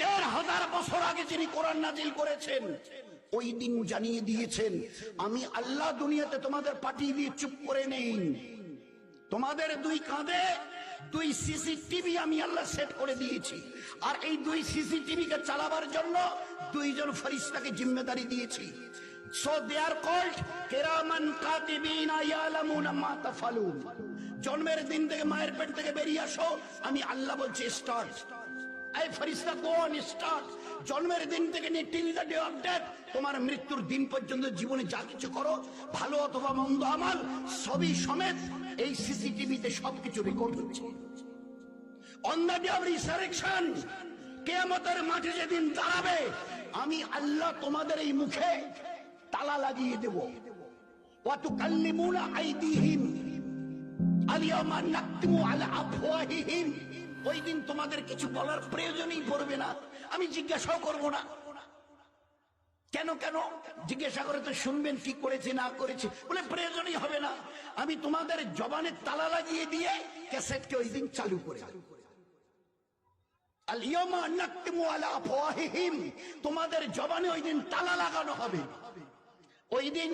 ১৫০০ বছর আগে যিনি কোরআন নাজিল করেছেন ওই দিন জানিয়ে দিয়েছেন, আমি আল্লাহ দুনিয়াতে তোমাদের পাঠিয়ে দিয়ে চুপ করে নেই। তোমাদের দুই কাঁধে দুই সিসিটিভি আমি আল্লাহ সেট করে দিয়েছি, আর এই দুই সিসিটিভি কে চালাবার জন্য দুইজন ফেরেশতাকে জিম্মেদারি দিয়েছি। সো দে আর কল্ড কিরামান কাতিবিনা ইয়ালামুনা মা তাফালুন। জন্মের দিন থেকে মায়ের পেট থেকে বেরিয়ে আসো, আমি আল্লাহ বলছি স্টার্ট। এই ফেরেশতা গো অন স্টার্ট। জন্মের দিন থেকে নিয়ে till the day of death, তোমার মৃত্যুর দিন পর্যন্ত জীবনে যা কিছু করো, ভালো অথবা মন্দ আমল, সবই সমেত এই সিসিটিভিতে সবকিছু রেকর্ড হচ্ছে। On the day of resurrection, কিয়ামতের মাঠে যেদিন দাঁড়াবে, আমি আল্লাহ তোমাদের এই মুখে তালা লাগিয়ে দেব। ওয়া তুকাল্লিমুনা আইদিহিম আল-ইয়াওমা নাকতিমু আলা আফওয়াহিহিম। ওই দিন তোমাদের কিছু বলার প্রয়োজনই পড়বে না, আমি জিজ্ঞাসাও করব না। কেন কেন জিজ্ঞাসা করে তো শুনবেন কি করেছে না করেছে, বলে প্রয়োজনই হবে না। আমি তোমাদের জবানে তালা লাগিয়ে দিয়ে ক্যাসেটকে ওই দিন চালু করে আল-ইয়াওমা নাকতিমু আলা আফওয়াহিহিম, তোমাদের জবানে ওই দিন তালা লাগানো হবে। ওই দিন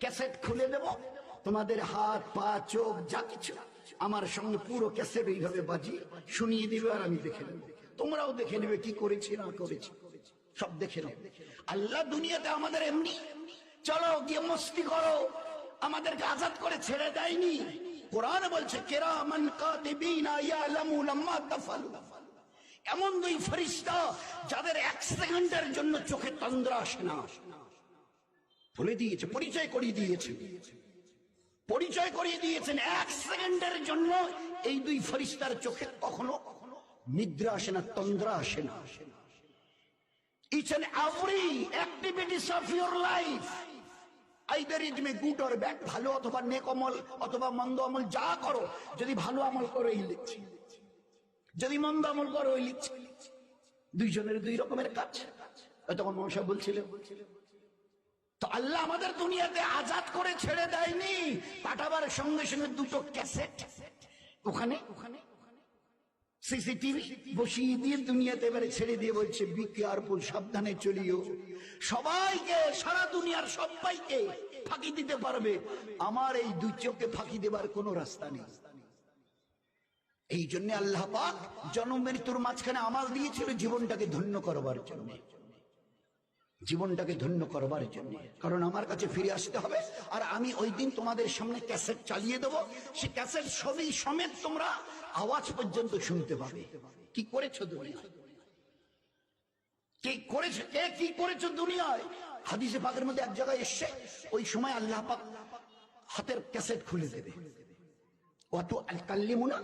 ক্যাসেট খুলে দেব, তোমাদের হাত পা চোখ যা কিছু আমার সঙ্গে পুরো ক্যাসেট এইভাবে বাজিয়ে শুনিয়ে দিবে, আর আমি দেখে নেব। তোমরাও দেখে নেবে কি করেছি না করেছি, সব দেখে নেবে। আল্লাহ দুনিয়াতে আমাদের এমনি চলো গিয়ে মস্তি করো আমাদেরকে আজাদ করে ছেড়ে দেয়নি। কোরআন বলছে কিরামান কাতিবিনা ইয়ালামুনা মা তাফালুন। এমন দুই ফেরেশতা যাদের এক সেকেন্ডের জন্য চোখে তন্দ্রা আসে না, বলে দিয়েছে, পরিচয় করিয়ে দিয়েছে, পরিচয় করিয়ে দিয়েছেন। এক সেকেন্ডের জন্য এই দুই ফেরেশতার চোখে কখনো নিদ্রা আসে না, তন্দ্রা আসে না। Each and every activities of your life, either it may good or bad, ভালো অথবা নেক আমল অথবা মন্দ আমল, যা করো, যদি ভালো আমল করো এই লিখছি, যদি মন্দ আমল করো ওই লিখছি। দুইজনের দুই রকমের কাজ। তখন মশা বলছিলেন, তো আল্লাহ আমাদের দুনিয়াতে আজাদ করে ছেড়ে দেয়নি, পাঠাবার সঙ্গে সঙ্গে দুটো ক্যাসেট ওখানে সিসিটিভি বসিয়ে দিয়ে দুনিয়াতে এবারে ছেড়ে দিয়ে বলছে বি কেয়ারফুল, সাবধানে চলিও। সবাইকে, সারা দুনিয়ার সবাইকে ফাঁকি দিতে পারবে, আমার এই দুই চোখকে ফাঁকি দেবার কোনো রাস্তা নেই। এই জন্য আল্লাহ পাক জন্ম মৃত্যুর মাঝখানে আমাল দিয়েছিল জীবনটাকে ধন্য করবার জন্য, জীবনটাকে ধন্য করবার জন্য। কারণ আমার কাছে ফিরে আসতে হবে, আর আমি ওই দিন তোমাদের সামনে ক্যাসেট চালিয়ে দেবো। সে ক্যাসেট সবই সমেত তোমরা আওয়াজ পর্যন্ত শুনতে পাবে। কি করেছো দুনিয়ায়, কে করেছে, কে কি করেছো দুনিয়ায়। হাদিসে পাকের মধ্যে এক জায়গায় এসছে, ওই সময় আল্লাহ পাক হাতের ক্যাসেট খুলে দেবে। ওয়া তুকাল্লিমুনা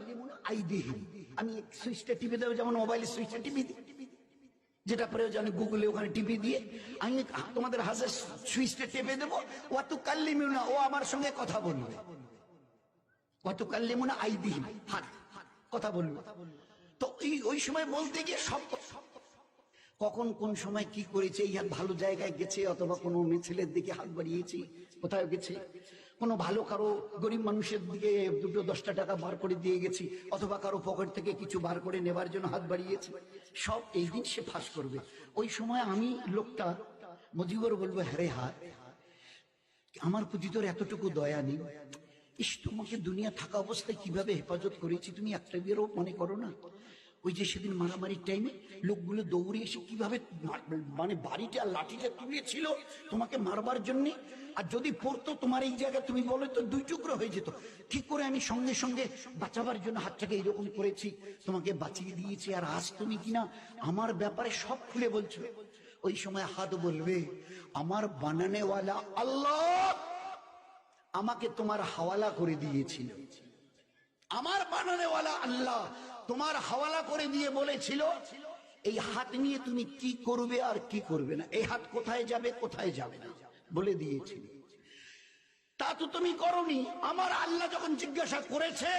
আইদিহিম, আমি সুইচটা টিপে দেবো, যেমন মোবাইলে সুইচটা টিপে দিই, যেটা প্রয়োজনে গুগলে ওখানে টিপে দিয়ে আমি তোমাদের হাতের সুইচটা টেপে দেবো। ওয়া তুকাল্লিমুনা, ও আমার সঙ্গে কথা বলবে। ওয়া তুকাল্লিমুনা আইদিহিম, হাত কথা বলবে। তো ওই সময় বলতে গিয়ে সব কখন কোন সময় কি করেছে, এই হাত ভালো জায়গায় গেছে, অথবা কোনো ছেলের দিকে হাত বাড়িয়েছে, কোথায় গেছে, কোনো ভালো কারো গরিব মানুষের দিকে দুটো 10টা টাকা বার করে দিয়ে গেছি, অথবা কারো পকেট থেকে কিছু বার করে নেবার জন্য হাত বাড়িয়েছে, সব এই দিন সে ফাঁস করবে। ওই সময় আমি লোকটা মজিবর বলবো, হ্যাঁ হাত, আমার প্রতি তোর এতটুকু দয়া নেই, ইস তোমাকে দুনিয়া থাকা অবস্থায় কিভাবে হেফাজত করেছি তুমি একটা বেরো মনে করো না। ওই যে সেদিন মারামারির টাইমে লোকগুলো দৌড়ে এসে কিভাবে মানে বাড়িটা লাঠিটা তুলেছিল তোমাকে মারবার জন্য, আর যদি পড়তো তোমার এই জায়গায় তুমি বলো তো 2 টুকরো হয়ে যেত। ঠিক করে আমি সঙ্গে সঙ্গে বাঁচাবার জন্য হাতটাকে এইরকম করেছি, তোমাকে বাঁচিয়ে দিয়েছি, আর আজ তুমি কিনা আমার ব্যাপারে সব খুলে বলছো। ওই সময় হাত বলবে, আমার বানানেওয়ালা আল্লাহ আমাকে তোমার হাওয়ালা করে দিয়েছিল, আমার বানানেওয়ালা আল্লাহ তোমার হাওয়ালা করে দিয়ে বলেছিল এই হাত নিয়ে তুমি কি করবে আর কি করবে না, এই হাত কোথায় যাবে কোথায় যাবে না বলে দিয়েছিল। তা তো তুমি করনি। আমার আল্লাহ যখন জিজ্ঞাসা করেছে,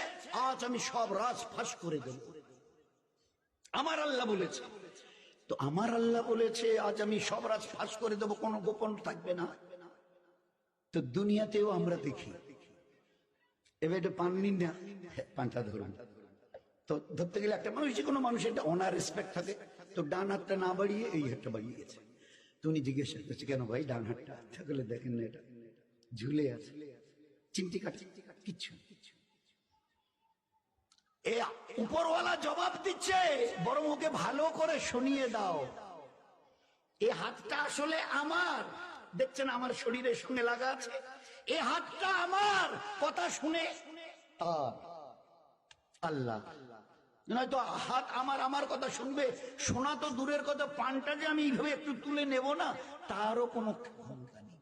আজ আমি সব রাজ ফাঁস করে দেব, আমার আল্লাহ বলেছে। তো আমার আল্লাহ বলেছে আজ আমি সব রাজ ফাঁস করে দেব, কোনো গোপন থাকবে না। তো দুনিয়াতেও আমরা দেখি, এবার এটা পাননি না, পানটা ধরুন। তো ধরতে গেলে একটা মানুষ, যে কোনো মানুষের একটা অনার রেসপেক্ট থাকে, তো ডান হাতটা না বাড়িয়ে এই হাতটা বাড়িয়েছে। তো উনি জিজ্ঞাসা করছে, কেন ভাই ডান হাতটা? তাহলে দেখেন না, এটা ঝুলে আছে, চিমটি কাটে, কিচ্ছু। এ উপরওয়ালা জবাব দিচ্ছে, বরং ওকে ভালো করে শুনিয়ে দাও, এই হাতটা আসলে আমার। দেখছেন আমার শরীরের সঙ্গে লাগা আছে, এই হাতটা আমার। কথা শুনে তার আল্লাহ, নয়তো হাত আমার কথা শুনবে, শোনা তো দূরের কথা, পানটা যে আমি এইভাবে একটু তুলে নেব না, তারও কোনো ক্ষমতা নেই।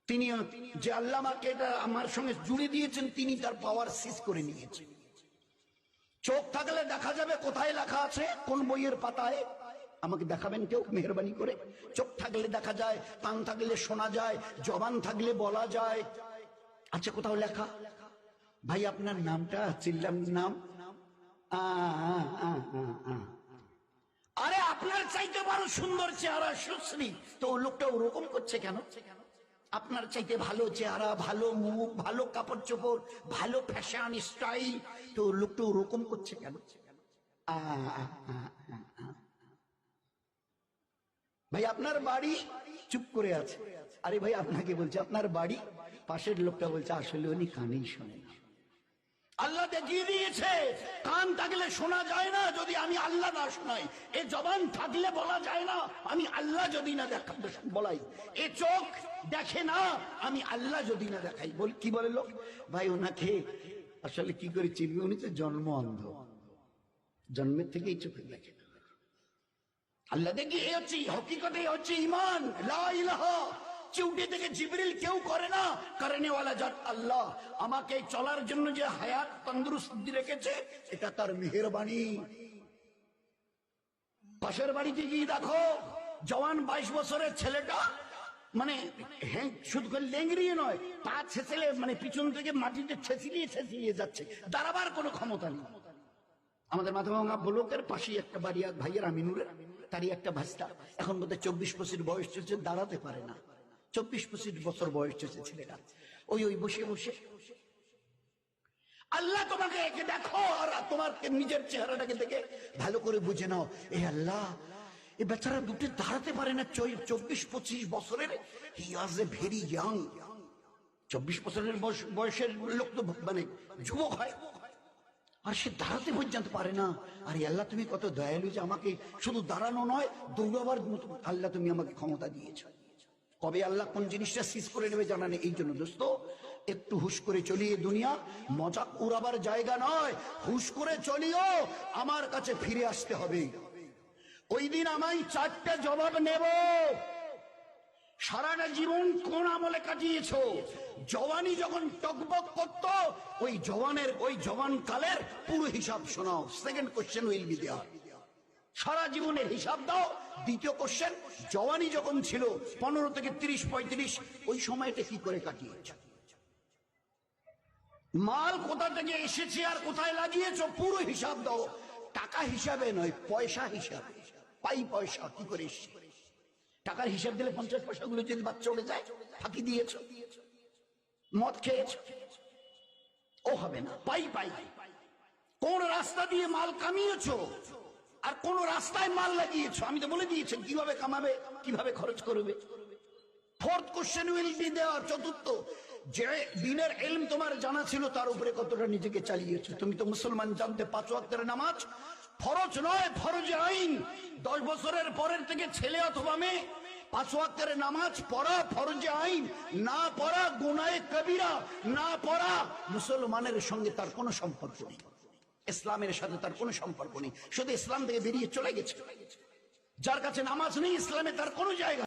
তিনি যে আল্লাহ আমাকে এটা আমার সঙ্গে জুড়ে দিয়েছেন, তিনি তার পাওয়ার সিজ করে নিয়েছেন। চোখ থাকলে দেখা যাবে কোথায় লেখা আছে, কোন বইয়ের পাতায়, আমাকে দেখাবেন কেউ মেহরবানি করে। চোখ থাকলে দেখা যায়, কান থাকলে শোনা যায়, জবান থাকলে বলা যায়। আচ্ছা কোথাও লেখা? ভাই আপনার নামটা চিল্লাম, নাম আরে আপনার চাইতে বড় সুন্দর চেহারা, সুশ্রী, তো লোকটা ওরকম করছে কেন? আপনার চাইতে ভালো চেহারা, ভালো মুখ, ভালো কাপড় চোপড়, ভালো ফ্যাশন স্টাইল, তো লোকটা ওরকম করছে কেন? ভাই আপনার বাড়ি? চুপ করে আছে। আরে ভাই আপনাকে বলছে আপনার বাড়ি। পাশের লোকটা বলছে আসলে উনি কানেই শোনে না। আল্লাহ দেখিয়ে দিয়েছে, কান থাকলে শোনা যায় না যদি আমি আল্লাহ না শোনাই, এ জবান থাকলে বলা যায় না আমি আল্লাহ যদি না বলাই, এ চোখ দেখে না আমি আল্লাহ যদি না দেখাই। কি বলে লোক? ভাই ওনাকে আসলে কি করে চিনবে, উনি তো জন্ম অন্ধ, জন্মের থেকেই চোখে দেখে না। আল্লাহ দেখি এ হচ্ছে হকিকতে, হচ্ছে ইমান, লা ইলাহা। চিউটি থেকে জিবরিল কেউ করে না, করেনেওয়ালা জাত আল্লাহ। আমাকে চলার জন্য যে হায়াত তন্দুরুস্তি রেখেছে, এটা তার মেহেরবানি। পাশের বাড়িতে গিয়ে দেখো, জওয়ান 22 বছরের ছেলেটা, মানে শুধু লেংড়িয়ে নয়, পা ছেঁচলে, মানে পিছন থেকে মাটিতে ছেঁচিলিয়ে যাচ্ছে, দাঁড়াবার কোনো ক্ষমতা নেই। আমাদের মাথাভাঙা ব্লকের পাশেই একটা বাড়ি, এক ভাইয়ের আমিনুরের, তারই একটা ভাস্তা, এখন বোধহয় 24-25 বয়স চলছে, দাঁড়াতে পারে না। 24-25 বছর বয়স চলছে ছেলেটা, ওই বসে বসে। আল্লাহ তোমাকে একে দেখো, আর তোমার নিজের চেহারাটাকে দেখে ভালো করে বুঝে নাও, এ আল্লাহ, এ বেচারা দুটো দাঁড়াতে পারে না, 24-25 বছরের, হি ওয়াজ এ ভেরি ইয়াং। 24 বছরের বয়সের লোক তো মানে যুবক হয়, আর সে দাঁড়াতে পর্যন্ত পারে না। আর আল্লাহ তুমি কত দয়ালু যে আমাকে শুধু দাঁড়ানো নয়, দৌড়াবার মতো আল্লাহ তুমি আমাকে ক্ষমতা দিয়েছ। কবে আল্লাহ কোন জিনিসটা সিজ করে নেবে জানা নেই। এই জন্য দোস্ত, একটু হুশ করে চলিয়ে, দুনিয়া মজাক উড়াবার জায়গা নয়, হুশ করে চলিও, আমার কাছে ফিরে আসতে হবে। ওই দিন আমায় 4টা জবাব নেব। সারাটা জীবন কোন আমলে কাটিয়েছ? জওয়ানি যখন টকবক করত, ওই জওয়ান কালের পুরো হিসাব শোনাও। Second question will be there. সারা জীবনের হিসাব দাও। দ্বিতীয় কোশ্চেন, জওয়ানি যখন ছিল 15 থেকে 30-35, ওই সময়টা কি করে কাটিয়েছ? মাল কোথা থেকে এসেছে আর কোথায় লাগিয়েছ, পুরো হিসাব দাও। টাকা হিসাবে নয়, পয়সা হিসাবে, পয়সা কি করে এসছে। টাকার হিসাব দিলে 50 পয়সাগুলো যদি বাদ চলে যায়, ফাঁকি দিয়েছ, মদ খেয়েছ, ও হবে না। পাই কোন রাস্তা দিয়ে মাল কামিয়েছ আর কোন রাস্তায় মাল লাগিয়েছ, আমি তো বলে দিয়েছি কিভাবে কামাবে, কিভাবে খরচ করবে। Fourth question will be there. চতুর্থ, যে দিনের ইলম তোমার জানা ছিল, তার উপরে কতটা নিজেকে চালিয়েছো। তুমি তো মুসলমান, জানতে 5 ওয়াক্তের নামাজ ফরজ নয়, ফরজে আইন। 10 বছরের পরের থেকে ছেলে অথবা মেয়ে 5 ওয়াক্তের নামাজ পড়া ফরজে আইন, না পড়া গুনাহে কবিরা, না পড়া মুসলমানের সঙ্গে তার কোনো সম্পর্ক নেই, ইসলামের সাথে তার কোনো সম্পর্ক নেই, শুধু ইসলাম থেকে বেরিয়ে চলে গেছে। যার কাছে নামাজ নেই, ইসলামে তার কোনো জায়গা